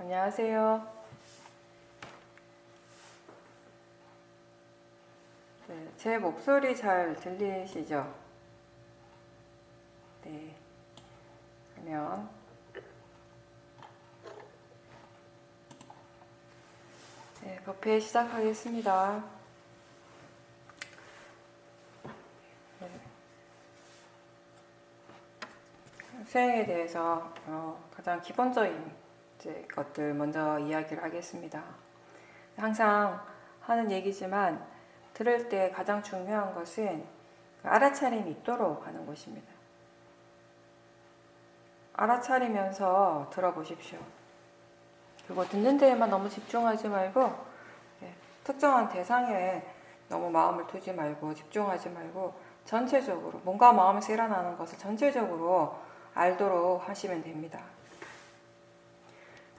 안녕하세요. 네, 제 목소리 잘 들리시죠? 네. 그러면 버페 시작하겠습니다. 네. 수행에 대해서 가장 기본적인 것들 먼저 이야기를 하겠습니다. 항상 하는 얘기지만 들을 때 가장 중요한 것은 알아차림이 있도록 하는 것입니다. 알아차리면서 들어보십시오. 그리고 듣는 데에만 너무 집중하지 말고 특정한 대상에 너무 마음을 두지 말고 집중하지 말고 전체적으로 뭔가 마음에서 일어나는 것을 전체적으로 알도록 하시면 됩니다.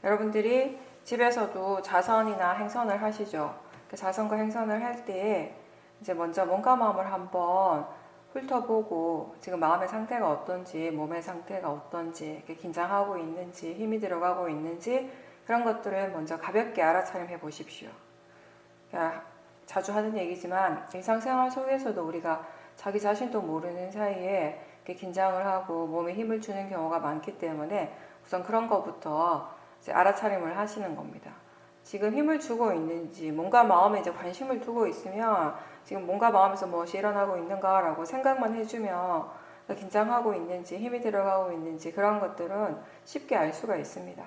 여러분들이 집에서도 자선이나 행선을 하시죠. 자선과 행선을 할 때에 이제 먼저 뭔가 마음을 한번 훑어보고 지금 마음의 상태가 어떤지, 몸의 상태가 어떤지, 긴장하고 있는지, 힘이 들어가고 있는지 그런 것들을 먼저 가볍게 알아차림해 보십시오. 자주 하는 얘기지만 일상생활 속에서도 우리가 자기 자신도 모르는 사이에 긴장을 하고 몸에 힘을 주는 경우가 많기 때문에 우선 그런 것부터 이제 알아차림을 하시는 겁니다. 지금 힘을 주고 있는지, 뭔가 마음에 이제 관심을 두고 있으면 지금 뭔가 마음에서 무엇이 일어나고 있는가라고 생각만 해주면 긴장하고 있는지, 힘이 들어가고 있는지 그런 것들은 쉽게 알 수가 있습니다.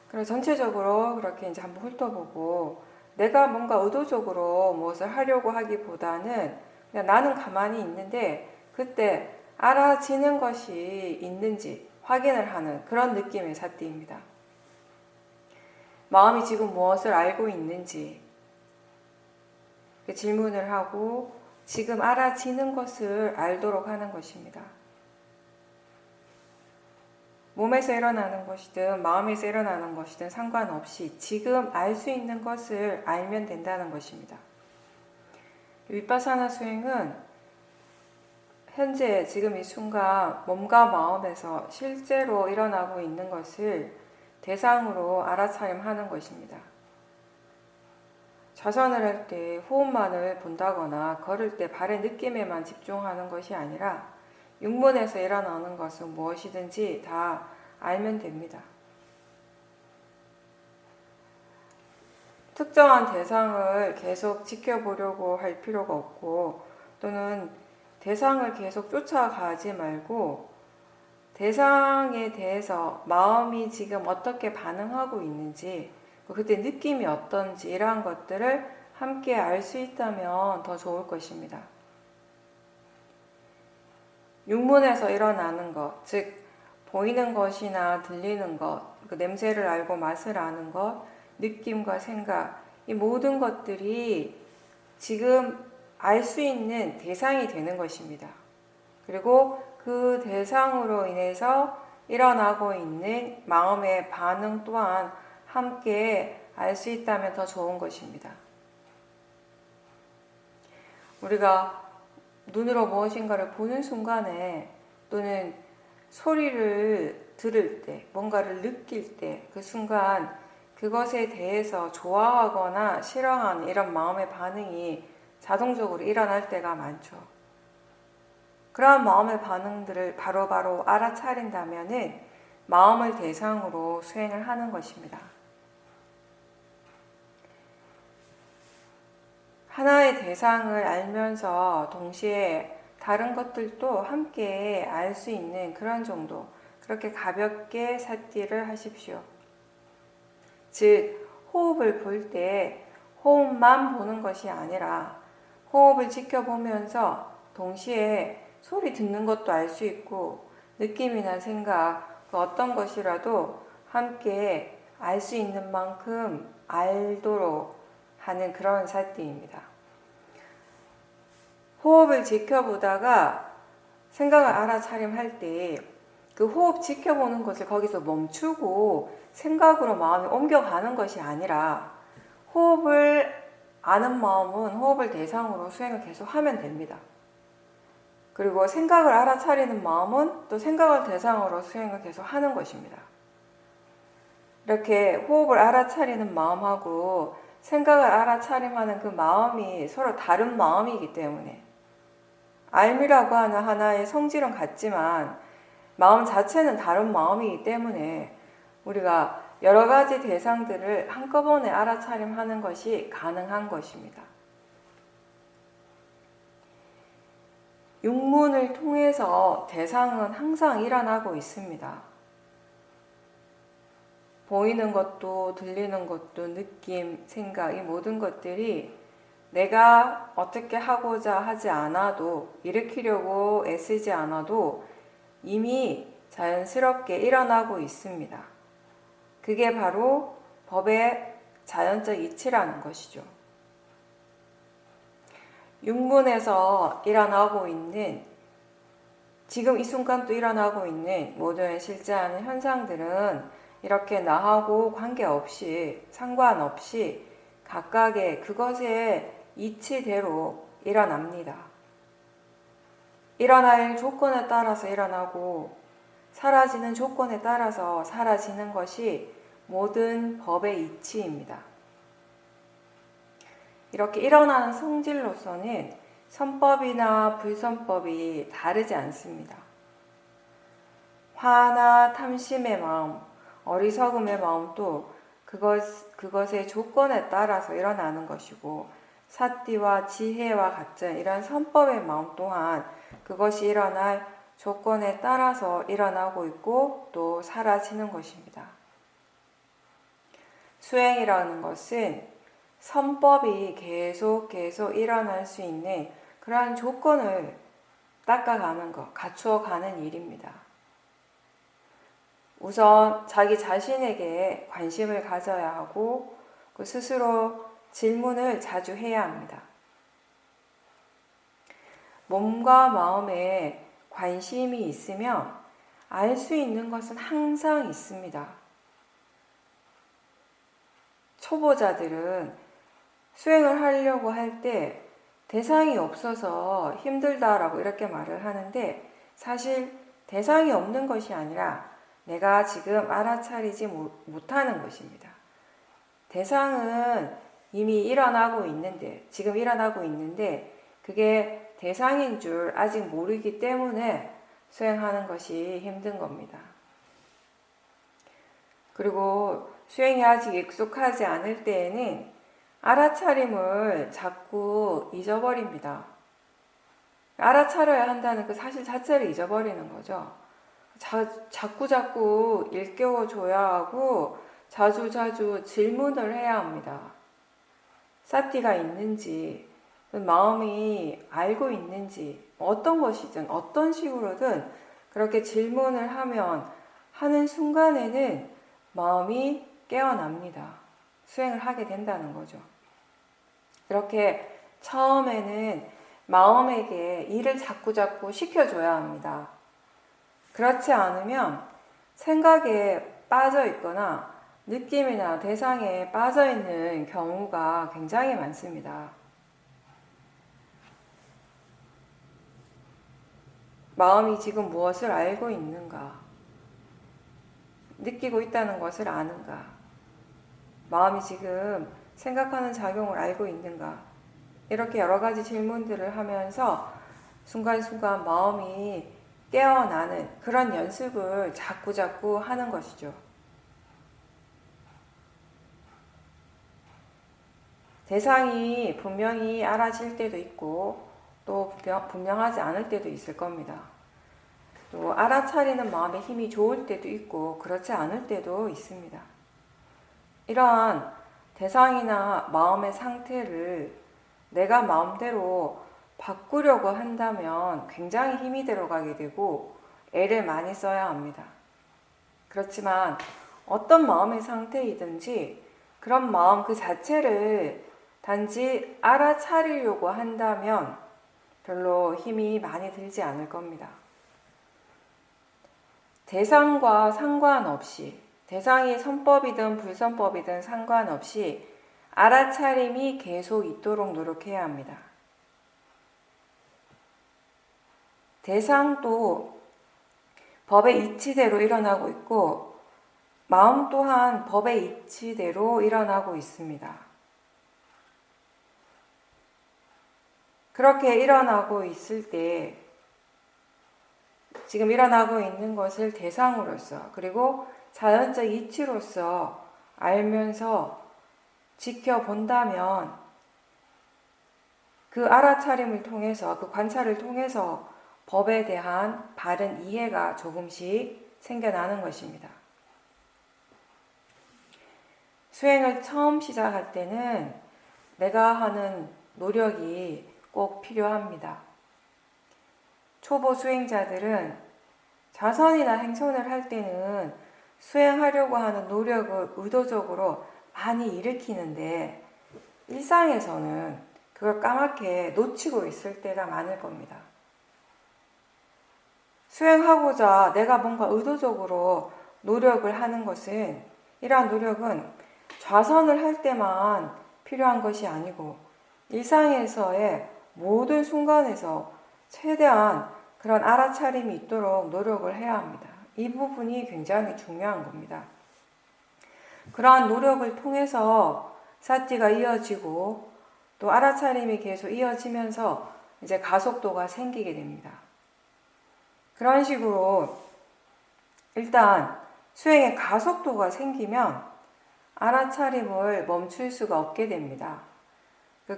그래서 전체적으로 그렇게 이제 한번 훑어보고 내가 뭔가 의도적으로 무엇을 하려고 하기보다는 그냥 나는 가만히 있는데 그때 알아지는 것이 있는지 확인을 하는 그런 느낌의 사띠입니다. 마음이 지금 무엇을 알고 있는지 질문을 하고 지금 알아지는 것을 알도록 하는 것입니다. 몸에서 일어나는 것이든 마음에서 일어나는 것이든 상관없이 지금 알 수 있는 것을 알면 된다는 것입니다. 윗바사나 수행은 현재 지금 이 순간 몸과 마음에서 실제로 일어나고 있는 것을 대상으로 알아차림하는 것입니다. 자선을 할 때 호흡만을 본다거나 걸을 때 발의 느낌에만 집중하는 것이 아니라 육문에서 일어나는 것은 무엇이든지 다 알면 됩니다. 특정한 대상을 계속 지켜보려고 할 필요가 없고 또는 대상을 계속 쫓아가지 말고 대상에 대해서 마음이 지금 어떻게 반응하고 있는지 그때 느낌이 어떤지 이러한 것들을 함께 알 수 있다면 더 좋을 것입니다. 육문에서 일어나는 것, 즉 보이는 것이나 들리는 것, 그 냄새를 알고 맛을 아는 것, 느낌과 생각, 이 모든 것들이 지금 알 수 있는 대상이 되는 것입니다. 그리고 그 대상으로 인해서 일어나고 있는 마음의 반응 또한 함께 알 수 있다면 더 좋은 것입니다. 우리가 눈으로 무엇인가를 보는 순간에 또는 소리를 들을 때, 뭔가를 느낄 때 그 순간 그것에 대해서 좋아하거나 싫어하는 이런 마음의 반응이 자동적으로 일어날 때가 많죠. 그러한 마음의 반응들을 바로바로 알아차린다면 마음을 대상으로 수행을 하는 것입니다. 하나의 대상을 알면서 동시에 다른 것들도 함께 알 수 있는 그런 정도, 그렇게 가볍게 삿띠를 하십시오. 즉, 호흡을 볼 때 호흡만 보는 것이 아니라 호흡을 지켜보면서 동시에 소리 듣는 것도 알 수 있고 느낌이나 생각, 그 어떤 것이라도 함께 알 수 있는 만큼 알도록 하는 그런 삿띠입니다. 호흡을 지켜보다가 생각을 알아차림할 때 그 호흡 지켜보는 것을 거기서 멈추고 생각으로 마음이 옮겨가는 것이 아니라 호흡을 아는 마음은 호흡을 대상으로 수행을 계속 하면 됩니다. 그리고 생각을 알아차리는 마음은 또 생각을 대상으로 수행을 계속 하는 것입니다. 이렇게 호흡을 알아차리는 마음하고 생각을 알아차림하는 그 마음이 서로 다른 마음이기 때문에 알미라고 하는 하나의 성질은 같지만 마음 자체는 다른 마음이기 때문에 우리가 여러 가지 대상들을 한꺼번에 알아차림하는 것이 가능한 것입니다. 육문을 통해서 대상은 항상 일어나고 있습니다. 보이는 것도 들리는 것도 느낌, 생각 이 모든 것들이 내가 어떻게 하고자 하지 않아도 일으키려고 애쓰지 않아도 이미 자연스럽게 일어나고 있습니다. 그게 바로 법의 자연적 이치라는 것이죠. 육문에서 일어나고 있는 지금 이 순간 또 일어나고 있는 모든 실제하는 현상들은 이렇게 나하고 관계없이 상관없이 각각의 그것의 이치대로 일어납니다. 일어날 조건에 따라서 일어나고 사라지는 조건에 따라서 사라지는 것이 모든 법의 이치입니다. 이렇게 일어나는 성질로서는 선법이나 불선법이 다르지 않습니다. 화나 탐심의 마음, 어리석음의 마음도 그것의 조건에 따라서 일어나는 것이고 사띠와 지혜와 같은 이런 선법의 마음 또한 그것이 일어날 조건에 따라서 일어나고 있고 또 사라지는 것입니다. 수행이라는 것은 선법이 계속 일어날 수 있는 그러한 조건을 닦아가는 것, 갖추어가는 일입니다. 우선 자기 자신에게 관심을 가져야 하고 그 스스로 질문을 자주 해야 합니다. 몸과 마음에 관심이 있으면 알 수 있는 것은 항상 있습니다. 초보자들은 수행을 하려고 할 때 대상이 없어서 힘들다라고 이렇게 말을 하는데 사실 대상이 없는 것이 아니라 내가 지금 알아차리지 못하는 것입니다. 대상은 이미 일어나고 있는데, 지금 일어나고 있는데 그게 대상인 줄 아직 모르기 때문에 수행하는 것이 힘든 겁니다. 그리고 수행이 아직 익숙하지 않을 때에는 알아차림을 자꾸 잊어버립니다. 알아차려야 한다는 그 사실 자체를 잊어버리는 거죠. 자꾸 일깨워줘야 하고 자주 질문을 해야 합니다. 사티가 있는지, 마음이 알고 있는지, 어떤 것이든 어떤 식으로든 그렇게 질문을 하는 순간에는 마음이 깨어납니다. 수행을 하게 된다는 거죠. 이렇게 처음에는 마음에게 일을 자꾸 시켜줘야 합니다. 그렇지 않으면 생각에 빠져 있거나 느낌이나 대상에 빠져 있는 경우가 굉장히 많습니다. 마음이 지금 무엇을 알고 있는가? 느끼고 있다는 것을 아는가? 마음이 지금 생각하는 작용을 알고 있는가? 이렇게 여러 가지 질문들을 하면서 순간순간 마음이 깨어나는 그런 연습을 자꾸 하는 것이죠. 대상이 분명히 알아질 때도 있고 또 분명하지 않을 때도 있을 겁니다. 또 알아차리는 마음의 힘이 좋을 때도 있고 그렇지 않을 때도 있습니다. 이러한 대상이나 마음의 상태를 내가 마음대로 바꾸려고 한다면 굉장히 힘이 들어가게 되고 애를 많이 써야 합니다. 그렇지만 어떤 마음의 상태이든지 그런 마음 그 자체를 단지 알아차리려고 한다면 별로 힘이 많이 들지 않을 겁니다. 대상과 상관없이, 대상이 선법이든 불선법이든 상관없이 알아차림이 계속 있도록 노력해야 합니다. 대상도 법의 이치대로 일어나고 있고 마음 또한 법의 이치대로 일어나고 있습니다. 그렇게 일어나고 있을 때 지금 일어나고 있는 것을 대상으로서 그리고 자연적 이치로서 알면서 지켜본다면 그 알아차림을 통해서 그 관찰을 통해서 법에 대한 바른 이해가 조금씩 생겨나는 것입니다. 수행을 처음 시작할 때는 내가 하는 노력이 꼭 필요합니다. 초보 수행자들은 자선이나 행선을 할 때는 수행하려고 하는 노력을 의도적으로 많이 일으키는데 일상에서는 그걸 까맣게 놓치고 있을 때가 많을 겁니다. 수행하고자 내가 뭔가 의도적으로 노력을 하는 것은 이러한 노력은 좌선을 할 때만 필요한 것이 아니고 일상에서의 모든 순간에서 최대한 그런 알아차림이 있도록 노력을 해야 합니다. 이 부분이 굉장히 중요한 겁니다. 그러한 노력을 통해서 사티가 이어지고 또 알아차림이 계속 이어지면서 이제 가속도가 생기게 됩니다. 그런 식으로 일단 수행의 가속도가 생기면 알아차림을 멈출 수가 없게 됩니다.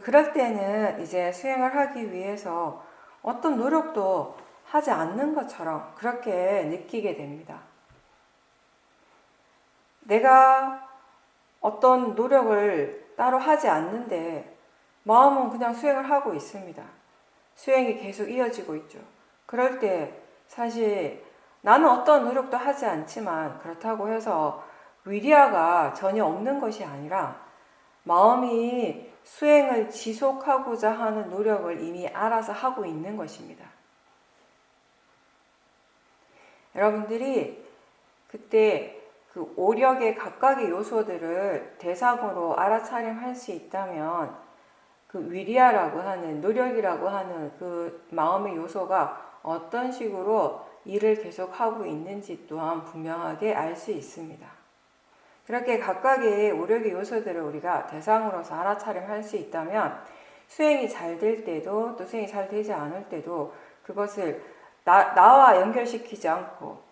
그럴 때는 이제 수행을 하기 위해서 어떤 노력도 하지 않는 것처럼 그렇게 느끼게 됩니다. 내가 어떤 노력을 따로 하지 않는데 마음은 그냥 수행을 하고 있습니다. 수행이 계속 이어지고 있죠. 그럴 때 사실 나는 어떤 노력도 하지 않지만 그렇다고 해서 위리아가 전혀 없는 것이 아니라 마음이 수행을 지속하고자 하는 노력을 이미 알아서 하고 있는 것입니다. 여러분들이 그때 그 오력의 각각의 요소들을 대상으로 알아차림할 수 있다면 그 위리아라고 하는 노력이라고 하는 그 마음의 요소가 어떤 식으로 일을 계속하고 있는지 또한 분명하게 알 수 있습니다. 그렇게 각각의 오력의 요소들을 우리가 대상으로서 알아차림할 수 있다면 수행이 잘 될 때도 또 수행이 잘 되지 않을 때도 그것을 나와 연결시키지 않고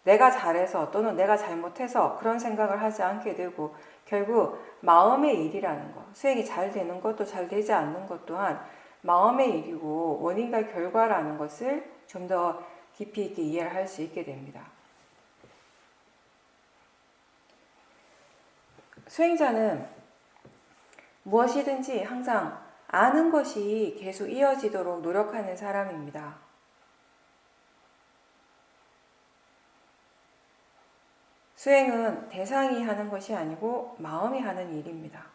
내가 잘해서 또는 내가 잘못해서 그런 생각을 하지 않게 되고 결국 마음의 일이라는 것, 수행이 잘 되는 것도 잘 되지 않는 것 또한 마음의 일이고 원인과 결과라는 것을 좀 더 깊이 있게 이해를 할 수 있게 됩니다. 수행자는 무엇이든지 항상 아는 것이 계속 이어지도록 노력하는 사람입니다. 수행은 대상이 하는 것이 아니고 마음이 하는 일입니다.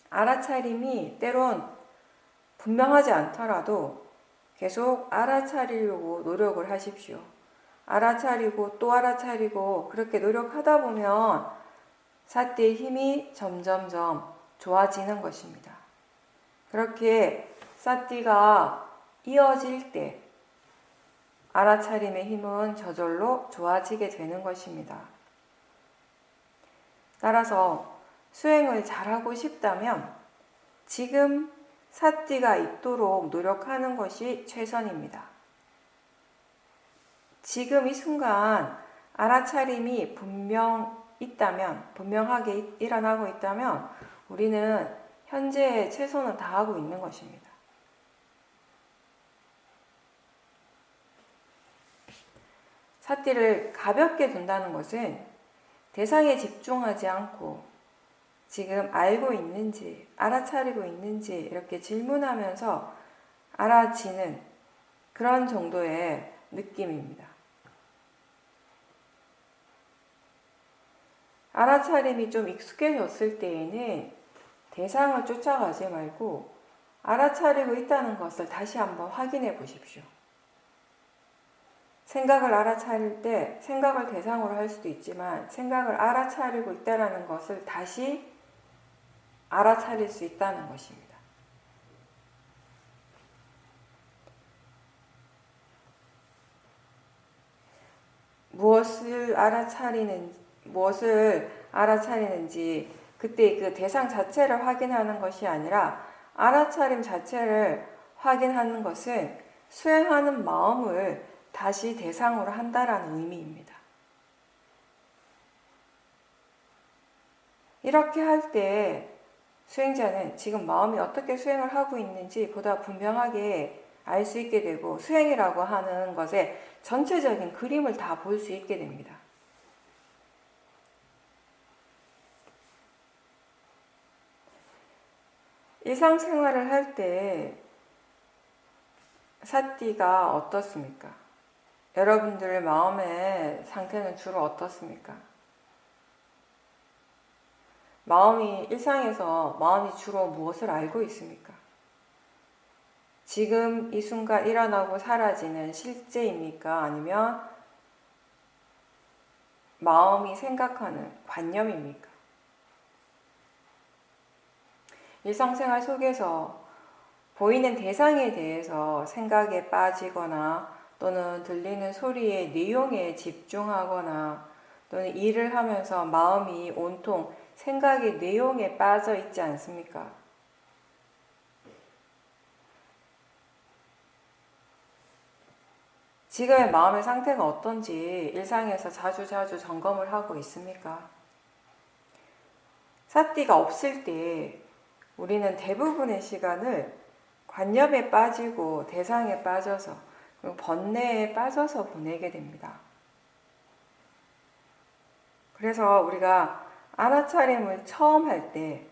알아차림이 때론 분명하지 않더라도 계속 알아차리려고 노력을 하십시오. 알아차리고 또 알아차리고 그렇게 노력하다 보면 사티의 힘이 점점점 좋아지는 것입니다. 그렇게 사티가 이어질 때 알아차림의 힘은 저절로 좋아지게 되는 것입니다. 따라서 수행을 잘하고 싶다면 지금 사티가 있도록 노력하는 것이 최선입니다. 지금 이 순간 알아차림이 분명하게 일어나고 있다면 우리는 현재의 최선을 다하고 있는 것입니다. 사티를 가볍게 둔다는 것은 대상에 집중하지 않고 지금 알고 있는지, 알아차리고 있는지 이렇게 질문하면서 알아지는 그런 정도의 느낌입니다. 알아차림이 좀 익숙해졌을 때에는 대상을 쫓아가지 말고 알아차리고 있다는 것을 다시 한번 확인해 보십시오. 생각을 알아차릴 때 생각을 대상으로 할 수도 있지만 생각을 알아차리고 있다는 것을 다시 알아차릴 수 있다는 것입니다. 무엇을 알아차리는지 그때 그 대상 자체를 확인하는 것이 아니라 알아차림 자체를 확인하는 것은 수행하는 마음을 다시 대상으로 한다라는 의미입니다. 이렇게 할 때 수행자는 지금 마음이 어떻게 수행을 하고 있는지 보다 분명하게 알 수 있게 되고 수행이라고 하는 것의 전체적인 그림을 다 볼 수 있게 됩니다. 일상생활을 할 때 사띠가 어떻습니까? 여러분들의 마음의 상태는 주로 어떻습니까? 일상에서 마음이 주로 무엇을 알고 있습니까? 지금 이 순간 일어나고 사라지는 실제입니까? 아니면 마음이 생각하는 관념입니까? 일상생활 속에서 보이는 대상에 대해서 생각에 빠지거나 또는 들리는 소리의 내용에 집중하거나 또는 일을 하면서 마음이 온통 생각의 내용에 빠져 있지 않습니까? 지금의 마음의 상태가 어떤지 일상에서 자주 점검을 하고 있습니까? 사띠가 없을 때 우리는 대부분의 시간을 관념에 빠지고 대상에 빠져서 그리고 번뇌에 빠져서 보내게 됩니다. 그래서 우리가 알아차림을 처음 할 때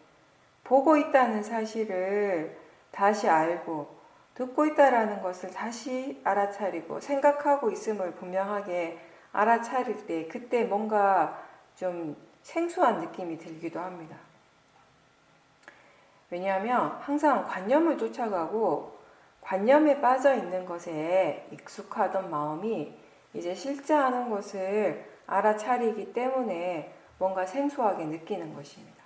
보고 있다는 사실을 다시 알고 듣고 있다라는 것을 다시 알아차리고 생각하고 있음을 분명하게 알아차릴 때 그때 뭔가 좀 생소한 느낌이 들기도 합니다. 왜냐하면 항상 관념을 쫓아가고 관념에 빠져 있는 것에 익숙하던 마음이 이제 실제하는 것을 알아차리기 때문에 뭔가 생소하게 느끼는 것입니다.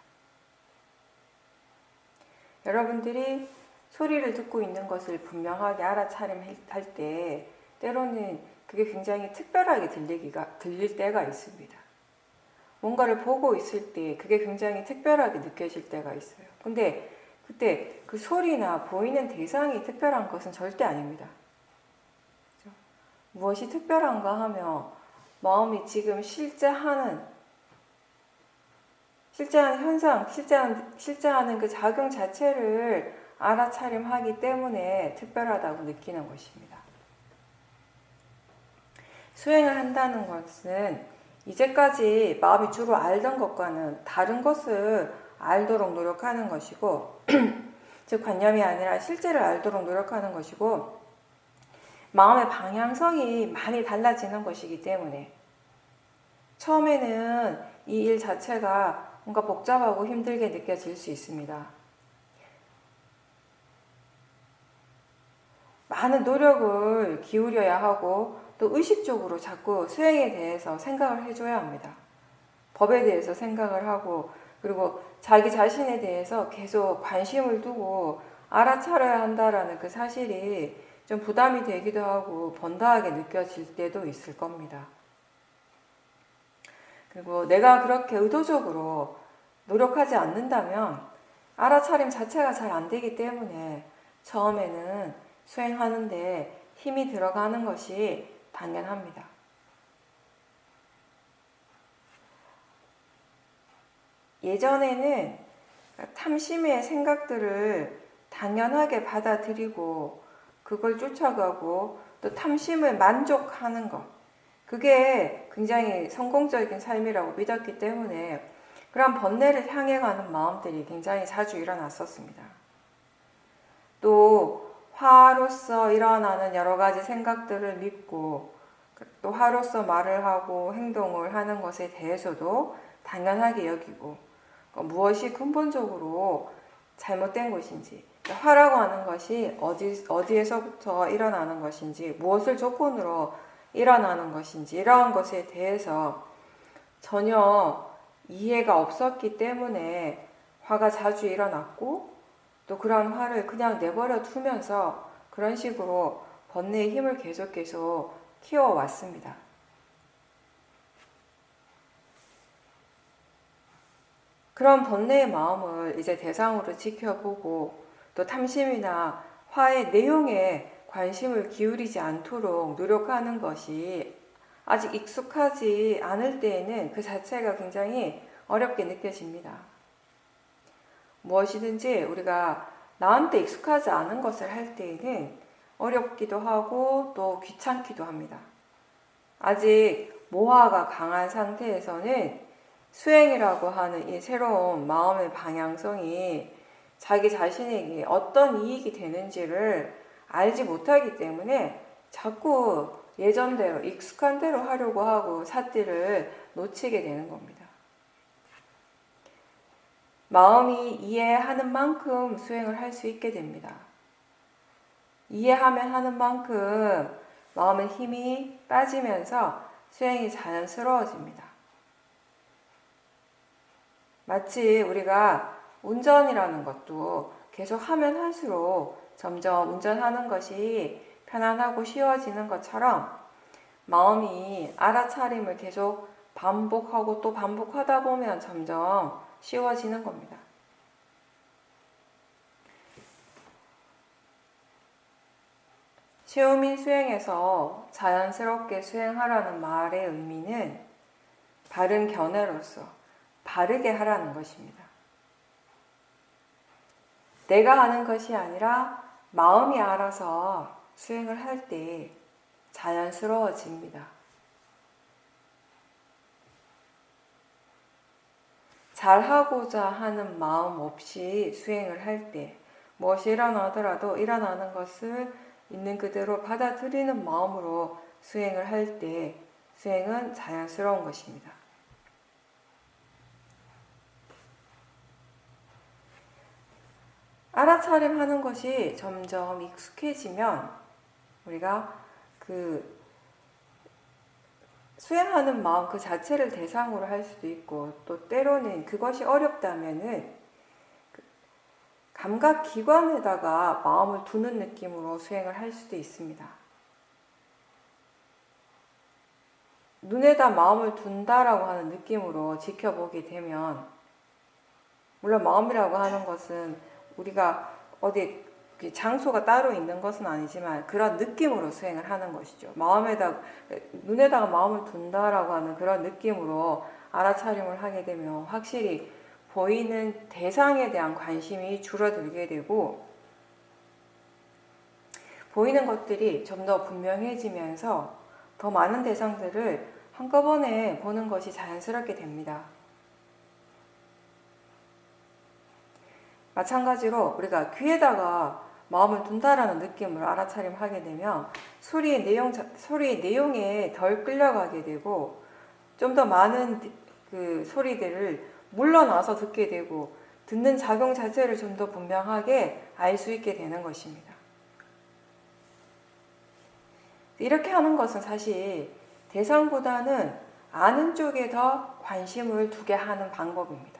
여러분들이 소리를 듣고 있는 것을 분명하게 알아차림할 때 때로는 그게 굉장히 특별하게 들릴 때가 있습니다. 뭔가를 보고 있을 때 그게 굉장히 특별하게 느껴질 때가 있어요. 근데 그때 그 소리나 보이는 대상이 특별한 것은 절대 아닙니다. 그렇죠? 무엇이 특별한가 하며 마음이 지금 실제하는 현상, 실제하는 그 작용 자체를 알아차림하기 때문에 특별하다고 느끼는 것입니다. 수행을 한다는 것은 이제까지 마음이 주로 알던 것과는 다른 것을 알도록 노력하는 것이고 즉 관념이 아니라 실제를 알도록 노력하는 것이고 마음의 방향성이 많이 달라지는 것이기 때문에 처음에는 이 일 자체가 뭔가 복잡하고 힘들게 느껴질 수 있습니다. 많은 노력을 기울여야 하고 또 의식적으로 자꾸 수행에 대해서 생각을 해줘야 합니다. 법에 대해서 생각을 하고 그리고 자기 자신에 대해서 계속 관심을 두고 알아차려야 한다라는 그 사실이 좀 부담이 되기도 하고 번다하게 느껴질 때도 있을 겁니다. 그리고 내가 그렇게 의도적으로 노력하지 않는다면 알아차림 자체가 잘 안 되기 때문에 처음에는 수행하는데 힘이 들어가는 것이 당연합니다. 예전에는 탐심의 생각들을 당연하게 받아들이고 그걸 쫓아가고 또 탐심을 만족하는 것 그게 굉장히 성공적인 삶이라고 믿었기 때문에 그런 번뇌를 향해 가는 마음들이 굉장히 자주 일어났었습니다. 또 화로서 일어나는 여러 가지 생각들을 믿고 또 화로서 말을 하고 행동을 하는 것에 대해서도 당연하게 여기고 무엇이 근본적으로 잘못된 것인지 화라고 하는 것이 어디에서부터 일어나는 것인지 무엇을 조건으로 일어나는 것인지 이러한 것에 대해서 전혀 이해가 없었기 때문에 화가 자주 일어났고 또 그런 화를 그냥 내버려 두면서 그런 식으로 번뇌의 힘을 계속 키워왔습니다. 그런 번뇌의 마음을 이제 대상으로 지켜보고 또 탐심이나 화의 내용에 관심을 기울이지 않도록 노력하는 것이 아직 익숙하지 않을 때에는 그 자체가 굉장히 어렵게 느껴집니다. 무엇이든지 우리가 나한테 익숙하지 않은 것을 할 때에는 어렵기도 하고 또 귀찮기도 합니다. 아직 모화가 강한 상태에서는 수행이라고 하는 이 새로운 마음의 방향성이 자기 자신에게 어떤 이익이 되는지를 알지 못하기 때문에 자꾸 예전대로 익숙한 대로 하려고 하고 삿대를 놓치게 되는 겁니다. 마음이 이해하는 만큼 수행을 할 수 있게 됩니다. 이해하면 하는 만큼 마음의 힘이 빠지면서 수행이 자연스러워집니다. 마치 우리가 운전이라는 것도 계속 하면 할수록 점점 운전하는 것이 편안하고 쉬워지는 것처럼 마음이 알아차림을 계속 반복하고 또 반복하다 보면 점점 쉬워지는 겁니다. 시우민 수행에서 자연스럽게 수행하라는 말의 의미는 바른 견해로서 바르게 하라는 것입니다. 내가 하는 것이 아니라 마음이 알아서 수행을 할 때 자연스러워집니다. 잘하고자 하는 마음 없이 수행을 할 때 무엇이 일어나더라도 일어나는 것을 있는 그대로 받아들이는 마음으로 수행을 할 때 수행은 자연스러운 것입니다. 알아차림하는 것이 점점 익숙해지면 우리가 그 수행하는 마음 그 자체를 대상으로 할 수도 있고 또 때로는 그것이 어렵다면은 감각기관에다가 마음을 두는 느낌으로 수행을 할 수도 있습니다. 눈에다 마음을 둔다라고 하는 느낌으로 지켜보게 되면 물론 마음이라고 하는 것은 우리가 어디 장소가 따로 있는 것은 아니지만 그런 느낌으로 수행을 하는 것이죠. 눈에다가 마음을 둔다라고 하는 그런 느낌으로 알아차림을 하게 되면 확실히 보이는 대상에 대한 관심이 줄어들게 되고 보이는 것들이 좀 더 분명해지면서 더 많은 대상들을 한꺼번에 보는 것이 자연스럽게 됩니다. 마찬가지로 우리가 귀에다가 마음을 둔다라는 느낌으로 알아차림하게 되면 소리의 내용에 덜 끌려가게 되고 좀 더 많은 그 소리들을 물러나서 듣게 되고 듣는 작용 자체를 좀 더 분명하게 알 수 있게 되는 것입니다. 이렇게 하는 것은 사실 대상보다는 아는 쪽에 더 관심을 두게 하는 방법입니다.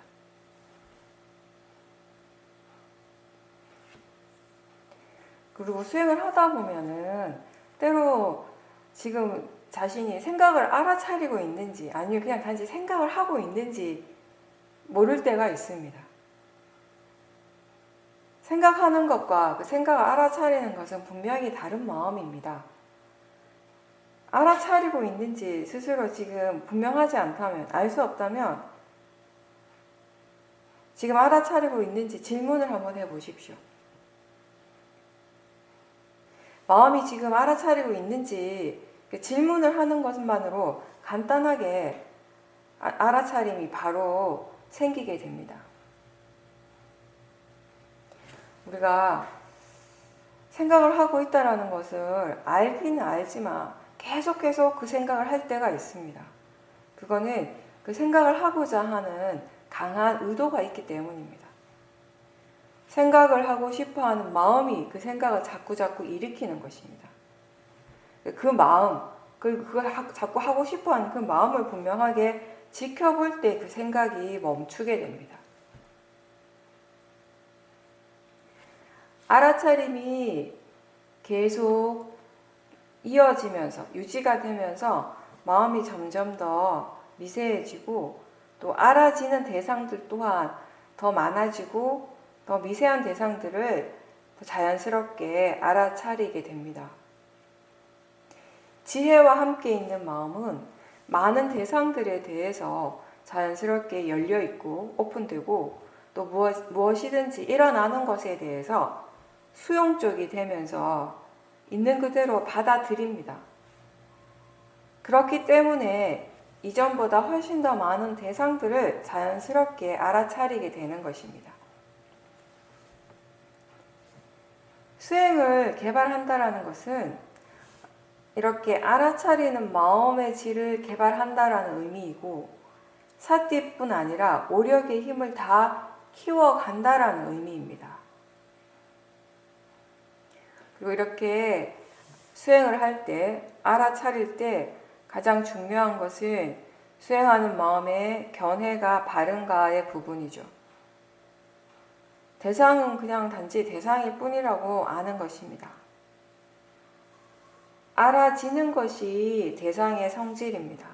그리고 수행을 하다 보면은 때로 지금 자신이 생각을 알아차리고 있는지 아니면 그냥 단지 생각을 하고 있는지 모를 때가 있습니다. 생각하는 것과 그 생각을 알아차리는 것은 분명히 다른 마음입니다. 알아차리고 있는지 스스로 지금 분명하지 않다면, 알 수 없다면 지금 알아차리고 있는지 질문을 한번 해보십시오. 마음이 지금 알아차리고 있는지 질문을 하는 것만으로 간단하게 알아차림이 바로 생기게 됩니다. 우리가 생각을 하고 있다는 것을 알기는 알지만 계속 그 생각을 할 때가 있습니다. 그거는 그 생각을 하고자 하는 강한 의도가 있기 때문입니다. 생각을 하고 싶어하는 마음이 그 생각을 자꾸 일으키는 것입니다. 그 마음, 그걸 자꾸 하고 싶어하는 그 마음을 분명하게 지켜볼 때 그 생각이 멈추게 됩니다. 알아차림이 계속 이어지면서 유지가 되면서 마음이 점점 더 미세해지고 또 알아지는 대상들 또한 더 많아지고 더 미세한 대상들을 더 자연스럽게 알아차리게 됩니다. 지혜와 함께 있는 마음은 많은 대상들에 대해서 자연스럽게 열려있고 오픈되고 또 무엇이든지 일어나는 것에 대해서 수용적이 되면서 있는 그대로 받아들입니다. 그렇기 때문에 이전보다 훨씬 더 많은 대상들을 자연스럽게 알아차리게 되는 것입니다. 수행을 개발한다라는 것은 이렇게 알아차리는 마음의 질을 개발한다라는 의미이고 사띠뿐 아니라 오력의 힘을 다 키워간다라는 의미입니다. 그리고 이렇게 수행을 할 때, 알아차릴 때 가장 중요한 것은 수행하는 마음의 견해가 바른가의 부분이죠. 대상은 그냥 단지 대상일 뿐이라고 아는 것입니다. 알아지는 것이 대상의 성질입니다.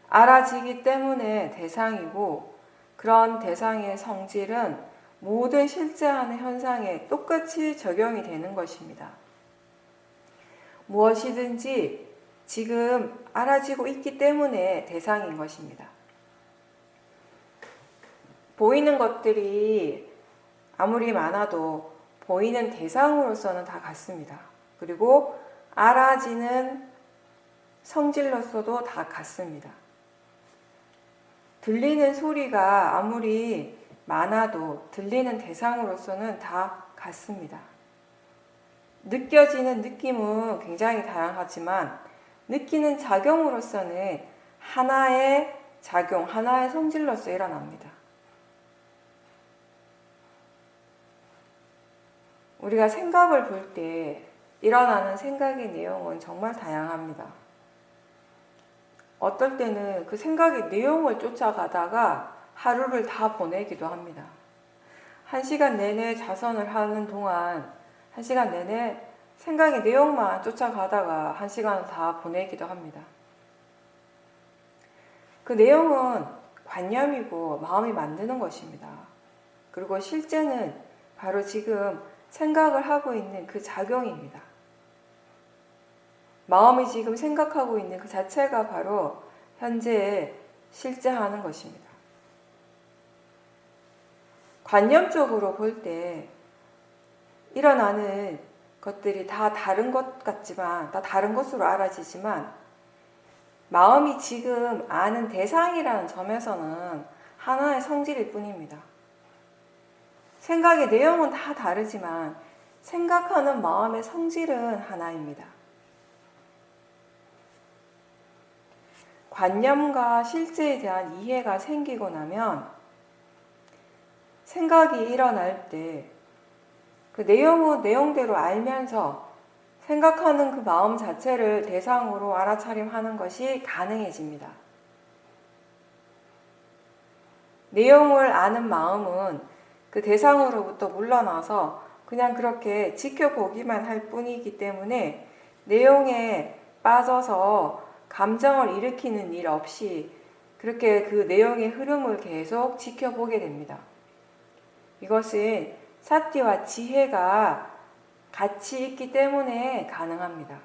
알아지기 때문에 대상이고 그런 대상의 성질은 모든 실제하는 현상에 똑같이 적용이 되는 것입니다. 무엇이든지 지금 알아지고 있기 때문에 대상인 것입니다. 보이는 것들이 아무리 많아도 보이는 대상으로서는 다 같습니다. 그리고 알아지는 성질로서도 다 같습니다. 들리는 소리가 아무리 많아도 들리는 대상으로서는 다 같습니다. 느껴지는 느낌은 굉장히 다양하지만 느끼는 작용으로서는 하나의 작용, 하나의 성질로서 일어납니다. 우리가 생각을 볼 때 일어나는 생각의 내용은 정말 다양합니다. 어떨 때는 그 생각의 내용을 쫓아가다가 하루를 다 보내기도 합니다. 1시간 내내 자선을 하는 동안 1시간 내내 생각의 내용만 쫓아가다가 1시간을 다 보내기도 합니다. 그 내용은 관념이고 마음이 만드는 것입니다. 그리고 실제는 바로 지금 생각을 하고 있는 그 작용입니다. 마음이 지금 생각하고 있는 그 자체가 바로 현재 실제하는 것입니다. 관념적으로 볼 때 일어나는 것들이 다 다른 것 같지만, 다 다른 것으로 알아지지만 마음이 지금 아는 대상이라는 점에서는 하나의 성질일 뿐입니다. 생각의 내용은 다 다르지만 생각하는 마음의 성질은 하나입니다. 관념과 실제에 대한 이해가 생기고 나면 생각이 일어날 때 그 내용은 내용대로 알면서 생각하는 그 마음 자체를 대상으로 알아차림하는 것이 가능해집니다. 내용을 아는 마음은 그 대상으로부터 물러나서 그냥 그렇게 지켜보기만 할 뿐이기 때문에 내용에 빠져서 감정을 일으키는 일 없이 그렇게 그 내용의 흐름을 계속 지켜보게 됩니다. 이것은 사띠와 지혜가 같이 있기 때문에 가능합니다.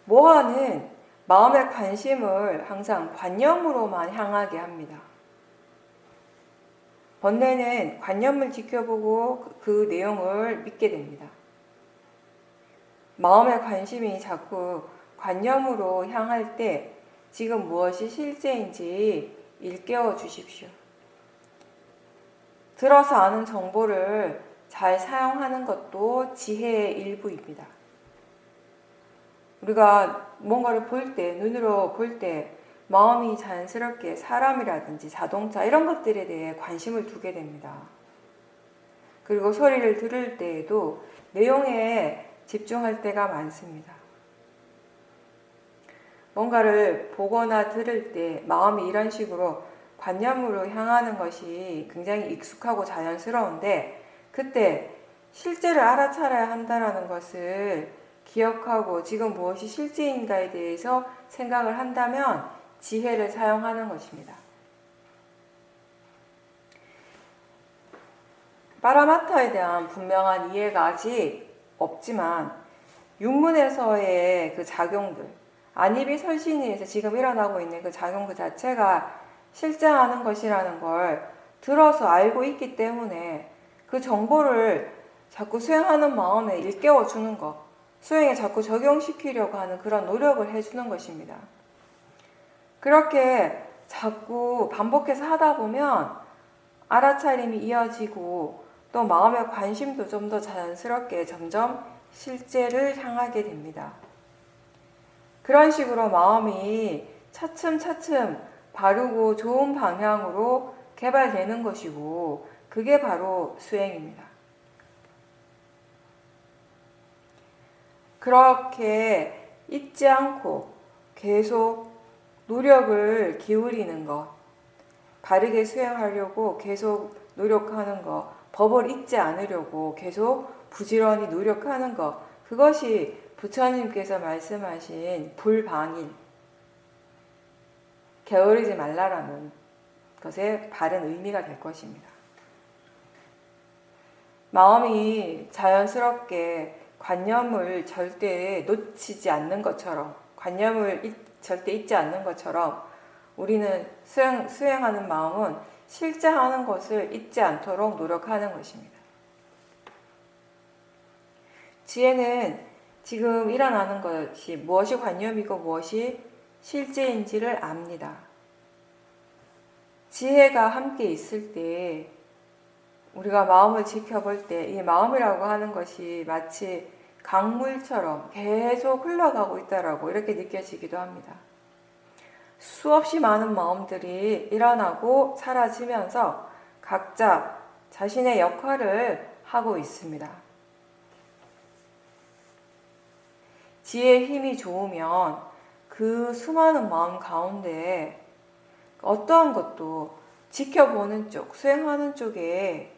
모아는 마음의 관심을 항상 관념으로만 향하게 합니다. 번뇌는 관념을 지켜보고 그 내용을 믿게 됩니다. 마음의 관심이 자꾸 관념으로 향할 때 지금 무엇이 실제인지 일깨워 주십시오. 들어서 아는 정보를 잘 사용하는 것도 지혜의 일부입니다. 우리가 뭔가를 볼 때, 눈으로 볼 때 마음이 자연스럽게 사람이라든지 자동차 이런 것들에 대해 관심을 두게 됩니다. 그리고 소리를 들을 때에도 내용에 집중할 때가 많습니다. 뭔가를 보거나 들을 때 마음이 이런 식으로 관념으로 향하는 것이 굉장히 익숙하고 자연스러운데 그때 실제를 알아차려야 한다는 것을 기억하고 지금 무엇이 실제인가에 대해서 생각을 한다면 지혜를 사용하는 것입니다. 파라마타에 대한 분명한 이해가 아직 없지만 육문에서의 그 작용들, 안이비 설신이에서 지금 일어나고 있는 그 작용 그 자체가 실제하는 것이라는 걸 들어서 알고 있기 때문에 그 정보를 자꾸 수행하는 마음에 일깨워 주는 것, 수행에 자꾸 적용시키려고 하는 그런 노력을 해주는 것입니다. 그렇게 자꾸 반복해서 하다 보면 알아차림이 이어지고 또 마음의 관심도 좀 더 자연스럽게 점점 실제를 향하게 됩니다. 그런 식으로 마음이 차츰차츰 바르고 좋은 방향으로 개발되는 것이고 그게 바로 수행입니다. 그렇게 잊지 않고 계속 노력을 기울이는 것, 바르게 수행하려고 계속 노력하는 것, 법을 잊지 않으려고 계속 부지런히 노력하는 것, 그것이 부처님께서 말씀하신 불방일, 게으르지 말라라는 것의 바른 의미가 될 것입니다. 마음이 자연스럽게 관념을 절대 놓치지 않는 것처럼, 관념을 절대 잊지 않는 것처럼 우리는 수행하는 마음은 실제 하는 것을 잊지 않도록 노력하는 것입니다. 지혜는 지금 일어나는 것이 무엇이 관념이고 무엇이 실제인지를 압니다. 지혜가 함께 있을 때 우리가 마음을 지켜볼 때 이 마음이라고 하는 것이 마치 강물처럼 계속 흘러가고 있다라고 이렇게 느껴지기도 합니다. 수없이 많은 마음들이 일어나고 사라지면서 각자 자신의 역할을 하고 있습니다. 지혜의 힘이 좋으면 그 수많은 마음 가운데 어떠한 것도 지켜보는 쪽, 수행하는 쪽에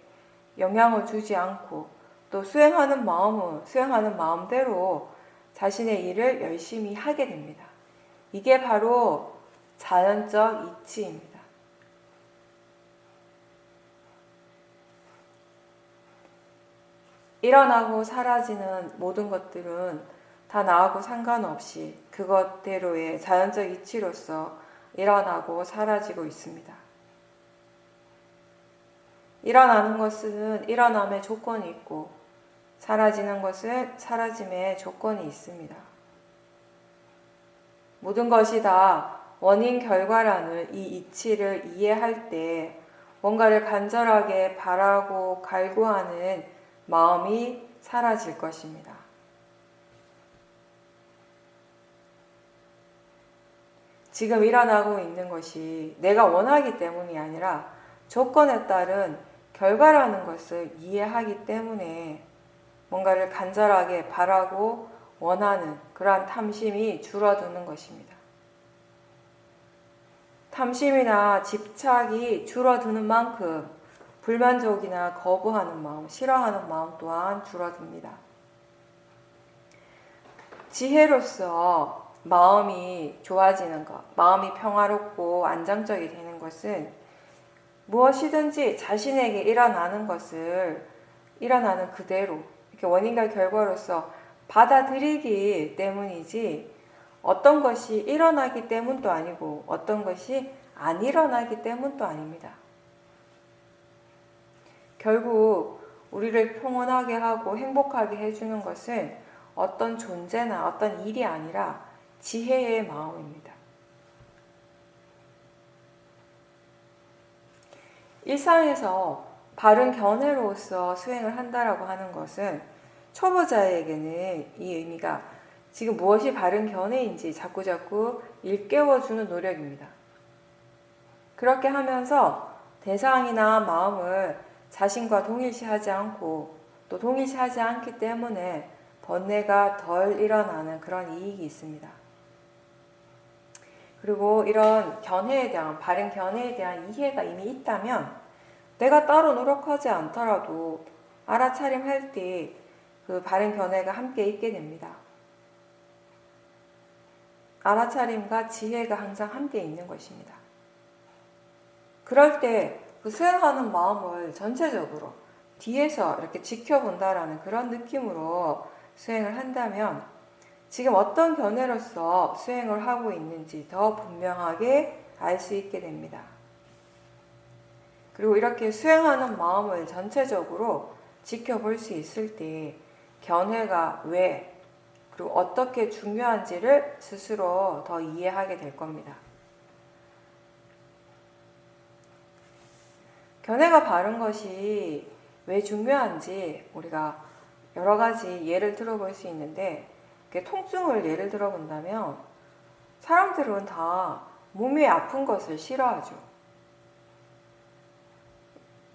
영향을 주지 않고 또 수행하는 마음대로 자신의 일을 열심히 하게 됩니다. 이게 바로 자연적 이치입니다. 일어나고 사라지는 모든 것들은 다 나하고 상관없이 그것대로의 자연적 이치로서 일어나고 사라지고 있습니다. 일어나는 것은 일어남의 조건이 있고 사라지는 것은 사라짐의 조건이 있습니다. 모든 것이 다 원인 결과라는 이 이치를 이해할 때 뭔가를 간절하게 바라고 갈구하는 마음이 사라질 것입니다. 지금 일어나고 있는 것이 내가 원하기 때문이 아니라 조건에 따른 결과라는 것을 이해하기 때문에 뭔가를 간절하게 바라고 원하는 그러한 탐심이 줄어드는 것입니다. 탐심이나 집착이 줄어드는 만큼 불만족이나 거부하는 마음, 싫어하는 마음 또한 줄어듭니다. 지혜로서 마음이 좋아지는 것, 마음이 평화롭고 안정적이 되는 것은 무엇이든지 자신에게 일어나는 것을 일어나는 그대로 이렇게 원인과 결과로서 받아들이기 때문이지 어떤 것이 일어나기 때문도 아니고 어떤 것이 안 일어나기 때문도 아닙니다. 결국 우리를 평온하게 하고 행복하게 해주는 것은 어떤 존재나 어떤 일이 아니라 지혜의 마음입니다. 일상에서 바른 견해로서 수행을 한다라고 하는 것은 초보자에게는 이 의미가 지금 무엇이 바른 견해인지 자꾸자꾸 일깨워주는 노력입니다. 그렇게 하면서 대상이나 마음을 자신과 동일시하지 않고 또 동일시하지 않기 때문에 번뇌가 덜 일어나는 그런 이익이 있습니다. 그리고 이런 견해에 대한, 바른 견해에 대한 이해가 이미 있다면 내가 따로 노력하지 않더라도 알아차림할 때 그 바른 견해가 함께 있게 됩니다. 알아차림과 지혜가 항상 함께 있는 것입니다. 그럴 때 그 수행하는 마음을 전체적으로 뒤에서 이렇게 지켜본다라는 그런 느낌으로 수행을 한다면 지금 어떤 견해로서 수행을 하고 있는지 더 분명하게 알 수 있게 됩니다. 그리고 이렇게 수행하는 마음을 전체적으로 지켜볼 수 있을 때 견해가 왜 그리고 어떻게 중요한지를 스스로 더 이해하게 될 겁니다. 견해가 바른 것이 왜 중요한지 우리가 여러 가지 예를 들어볼 수 있는데, 통증을 예를 들어본다면 사람들은 다 몸이 아픈 것을 싫어하죠.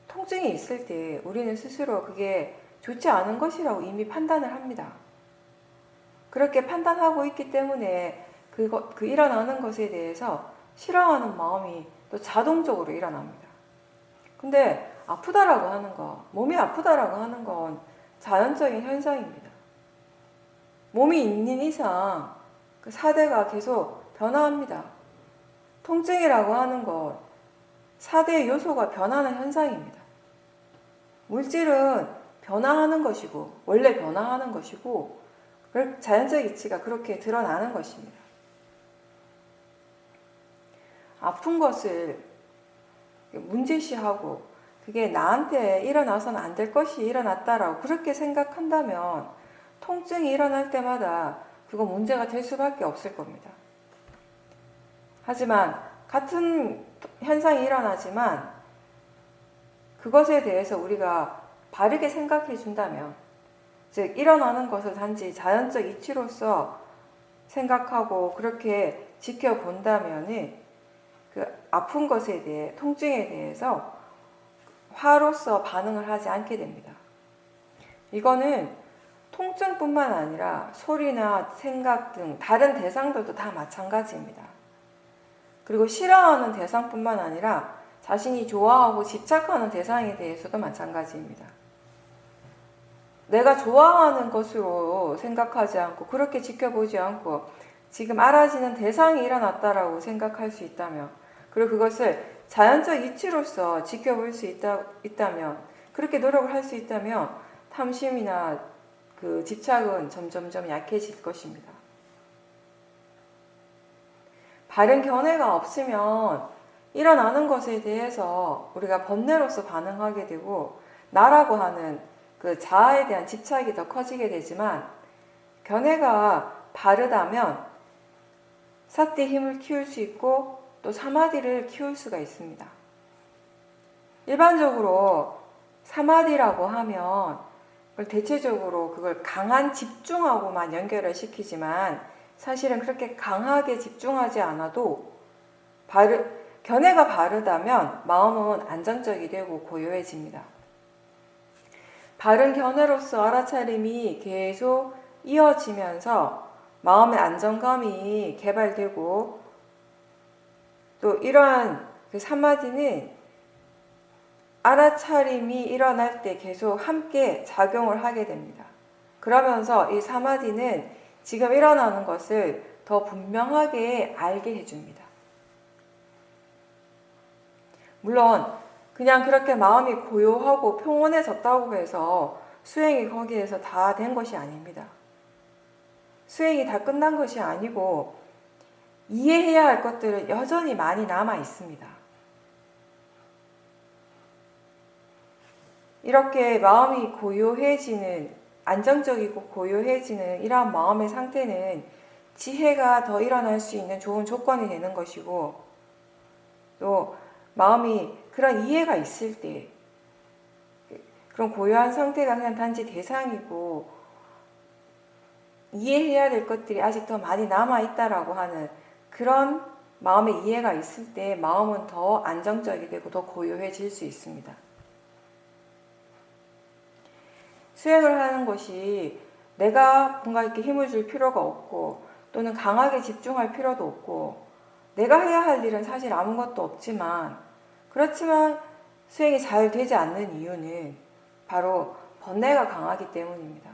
통증이 있을 때 우리는 스스로 그게 좋지 않은 것이라고 이미 판단을 합니다. 그렇게 판단하고 있기 때문에 그 일어나는 것에 대해서 싫어하는 마음이 또 자동적으로 일어납니다. 근데 아프다라고 하는 거, 몸이 아프다라고 하는 건 자연적인 현상입니다. 몸이 있는 이상 그 사대가 계속 변화합니다. 통증이라고 하는 건 사대의 요소가 변하는 현상입니다. 물질은 변화하는 것이고, 원래 변화하는 것이고, 자연적 이치가 그렇게 드러나는 것입니다. 아픈 것을 문제시하고 그게 나한테 일어나서는 안 될 것이 일어났다라고 그렇게 생각한다면 통증이 일어날 때마다 그거 문제가 될 수밖에 없을 겁니다. 하지만 같은 현상이 일어나지만 그것에 대해서 우리가 바르게 생각해 준다면, 즉 일어나는 것을 단지 자연적 이치로서 생각하고 그렇게 지켜본다면 그 아픈 것에 대해, 통증에 대해서 화로서 반응을 하지 않게 됩니다. 이거는 통증뿐만 아니라 소리나 생각 등 다른 대상들도 다 마찬가지입니다. 그리고 싫어하는 대상뿐만 아니라 자신이 좋아하고 집착하는 대상에 대해서도 마찬가지입니다. 내가 좋아하는 것으로 생각하지 않고 그렇게 지켜보지 않고 지금 알아지는 대상이 일어났다라고 생각할 수 있다면, 그리고 그것을 자연적 이치로서 지켜볼 수 있다면, 그렇게 노력을 할 수 있다면 탐심이나 그 집착은 점점점 약해질 것입니다. 바른 견해가 없으면 일어나는 것에 대해서 우리가 번뇌로서 반응하게 되고 나라고 하는 그 자아에 대한 집착이 더 커지게 되지만, 견해가 바르다면 사띠 힘을 키울 수 있고 또 사마디를 키울 수가 있습니다. 일반적으로 사마디라고 하면 대체적으로 그걸 강한 집중하고만 연결을 시키지만 사실은 그렇게 강하게 집중하지 않아도 견해가 바르다면 마음은 안정적이 되고 고요해집니다. 바른 견해로서 알아차림이 계속 이어지면서 마음의 안정감이 개발되고, 또 이러한 그 사마디는 알아차림이 일어날 때 계속 함께 작용을 하게 됩니다. 그러면서 이 사마디는 지금 일어나는 것을 더 분명하게 알게 해줍니다. 물론 그냥 그렇게 마음이 고요하고 평온해졌다고 해서 수행이 거기에서 다 된 것이 아닙니다. 수행이 다 끝난 것이 아니고 이해해야 할 것들은 여전히 많이 남아 있습니다. 이렇게 마음이 고요해지는, 안정적이고 고요해지는 이러한 마음의 상태는 지혜가 더 일어날 수 있는 좋은 조건이 되는 것이고, 또 마음이 그런 이해가 있을 때 그런 고요한 상태가 그냥 단지 대상이고 이해해야 될 것들이 아직 더 많이 남아있다라고 하는 그런 마음의 이해가 있을 때 마음은 더 안정적이 되고 더 고요해질 수 있습니다. 수행을 하는 것이 내가 뭔가 이렇게 힘을 줄 필요가 없고 또는 강하게 집중할 필요도 없고 내가 해야 할 일은 사실 아무것도 없지만, 그렇지만 수행이 잘 되지 않는 이유는 바로 번뇌가 강하기 때문입니다.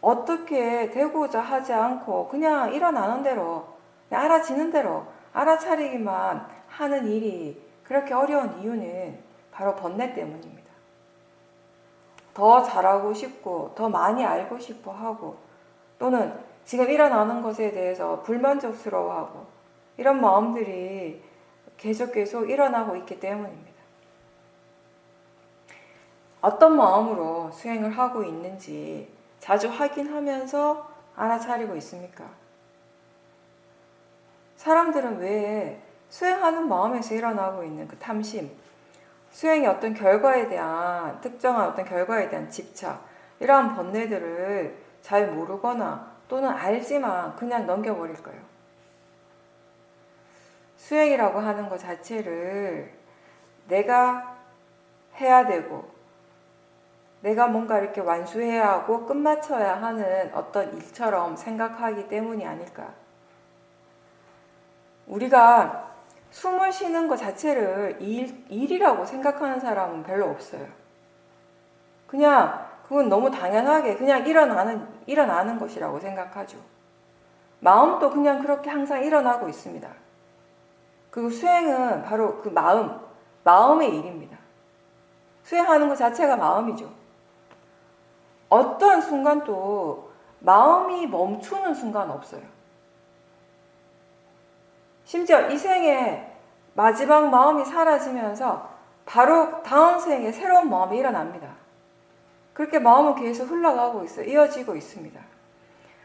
어떻게 되고자 하지 않고 그냥 일어나는 대로, 그냥 알아지는 대로 알아차리기만 하는 일이 그렇게 어려운 이유는 바로 번뇌 때문입니다. 더 잘하고 싶고 더 많이 알고 싶어 하고 또는 지금 일어나는 것에 대해서 불만족스러워하고 이런 마음들이 계속 일어나고 있기 때문입니다. 어떤 마음으로 수행을 하고 있는지 자주 확인하면서 알아차리고 있습니까? 사람들은 왜 수행하는 마음에서 일어나고 있는 그 탐심, 수행의 어떤 결과에 대한 특정한 어떤 결과에 대한 집착, 이러한 번뇌들을 잘 모르거나 또는 알지만 그냥 넘겨버릴까요? 수행이라고 하는 것 자체를 내가 해야 되고 내가 뭔가 이렇게 완수해야 하고 끝마쳐야 하는 어떤 일처럼 생각하기 때문이 아닐까. 우리가 숨을 쉬는 것 자체를 일이라고 생각하는 사람은 별로 없어요. 그냥 그건 너무 당연하게 그냥 일어나는 것이라고 생각하죠. 마음도 그냥 그렇게 항상 일어나고 있습니다. 그리고 수행은 바로 그 마음의 일입니다. 수행하는 것 자체가 마음이죠. 어떤 순간도 마음이 멈추는 순간 없어요. 심지어 이 생에 마지막 마음이 사라지면서 바로 다음 생에 새로운 마음이 일어납니다. 그렇게 마음은 계속 흘러가고 있어요. 이어지고 있습니다.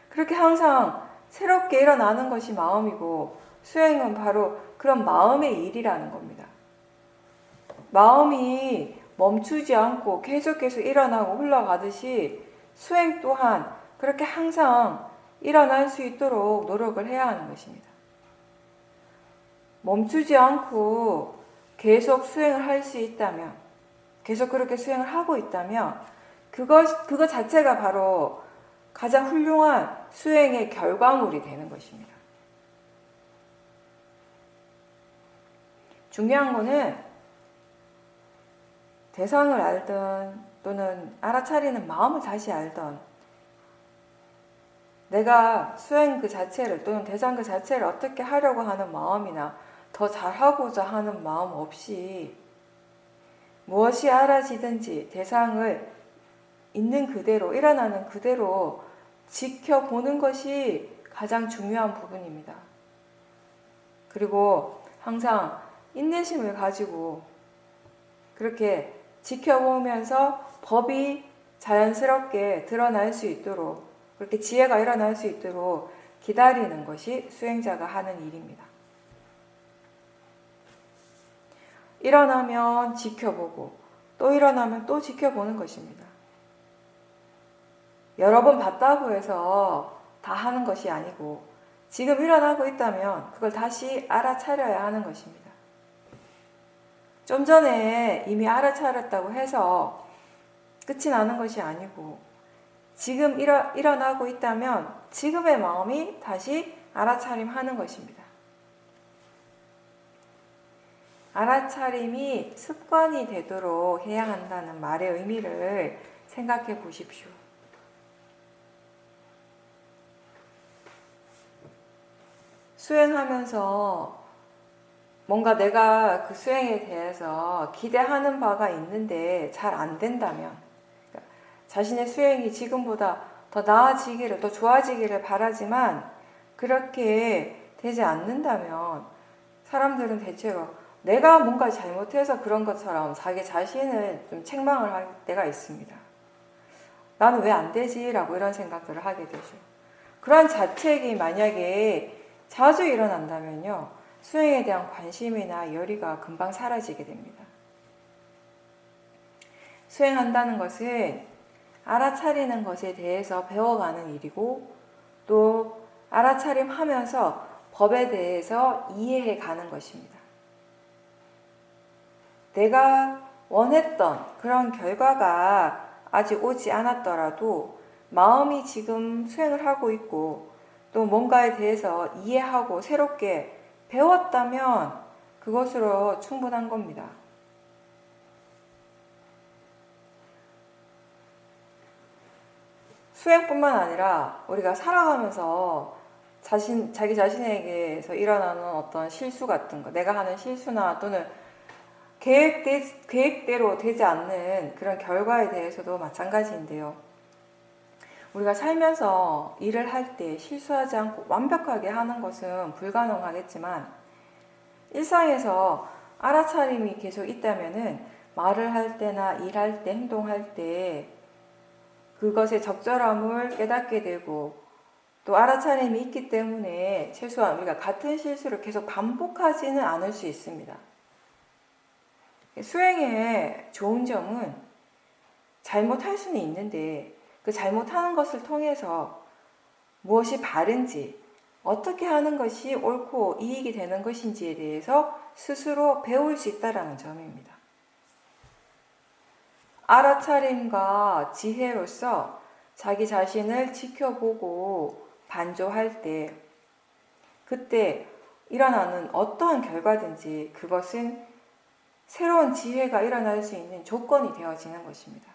그렇게 항상 새롭게 일어나는 것이 마음이고 수행은 바로 그런 마음의 일이라는 겁니다. 마음이 멈추지 않고 계속해서 일어나고 흘러가듯이 수행 또한 그렇게 항상 일어날 수 있도록 노력을 해야 하는 것입니다. 멈추지 않고 계속 수행을 할 수 있다면, 계속 그렇게 수행을 하고 있다면 그것 자체가 바로 가장 훌륭한 수행의 결과물이 되는 것입니다. 중요한 거는 대상을 알든 또는 알아차리는 마음을 다시 알든 내가 수행 그 자체를 또는 대상 그 자체를 어떻게 하려고 하는 마음이나 더 잘하고자 하는 마음 없이 무엇이 알아지든지 대상을 있는 그대로 일어나는 그대로 지켜보는 것이 가장 중요한 부분입니다. 그리고 항상 인내심을 가지고 그렇게 지켜보면서 법이 자연스럽게 드러날 수 있도록 그렇게 지혜가 일어날 수 있도록 기다리는 것이 수행자가 하는 일입니다. 일어나면 지켜보고 또 일어나면 또 지켜보는 것입니다. 여러 번 봤다고 해서 다 하는 것이 아니고 지금 일어나고 있다면 그걸 다시 알아차려야 하는 것입니다. 좀 전에 이미 알아차렸다고 해서 끝이 나는 것이 아니고 지금 일어나고 있다면 지금의 마음이 다시 알아차림하는 것입니다. 알아차림이 습관이 되도록 해야 한다는 말의 의미를 생각해 보십시오. 수행하면서 뭔가 내가 그 수행에 대해서 기대하는 바가 있는데 잘 안 된다면 자신의 수행이 지금보다 더 나아지기를, 더 좋아지기를 바라지만 그렇게 되지 않는다면 사람들은 대체로 내가 뭔가 잘못해서 그런 것처럼 자기 자신을 좀 책망을 할 때가 있습니다. 나는 왜 안 되지? 라고 이런 생각들을 하게 되죠. 그런 자책이 만약에 자주 일어난다면요, 수행에 대한 관심이나 열의가 금방 사라지게 됩니다. 수행한다는 것은 알아차리는 것에 대해서 배워가는 일이고 또 알아차림하면서 법에 대해서 이해해 가는 것입니다. 내가 원했던 그런 결과가 아직 오지 않았더라도 마음이 지금 수행을 하고 있고 또 뭔가에 대해서 이해하고 새롭게 배웠다면 그것으로 충분한 겁니다. 수행뿐만 아니라 우리가 살아가면서 자기 자신에게서 일어나는 어떤 실수 같은 거, 내가 하는 실수나 또는 계획대로 되지 않는 그런 결과에 대해서도 마찬가지인데요. 우리가 살면서 일을 할 때 실수하지 않고 완벽하게 하는 것은 불가능하겠지만 일상에서 알아차림이 계속 있다면은 말을 할 때나 일할 때, 행동할 때 그것의 적절함을 깨닫게 되고 또 알아차림이 있기 때문에 최소한 우리가 같은 실수를 계속 반복하지는 않을 수 있습니다. 수행의 좋은 점은 잘못할 수는 있는데 그 잘못하는 것을 통해서 무엇이 바른지, 어떻게 하는 것이 옳고 이익이 되는 것인지에 대해서 스스로 배울 수 있다는 점입니다. 알아차림과 지혜로서 자기 자신을 지켜보고 반조할 때 그때 일어나는 어떠한 결과든지 그것은 새로운 지혜가 일어날 수 있는 조건이 되어지는 것입니다.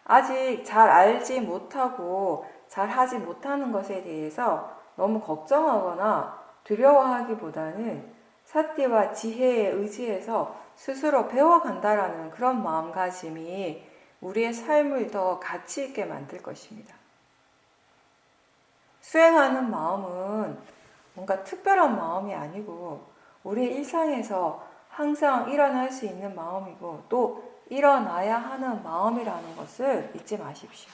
아직 잘 알지 못하고 잘 하지 못하는 것에 대해서 너무 걱정하거나 두려워하기보다는 사띠와 지혜에 의지해서 스스로 배워간다라는 그런 마음가짐이 우리의 삶을 더 가치 있게 만들 것입니다. 수행하는 마음은 뭔가 특별한 마음이 아니고 우리의 일상에서 항상 일어날 수 있는 마음이고 또 일어나야 하는 마음이라는 것을 잊지 마십시오.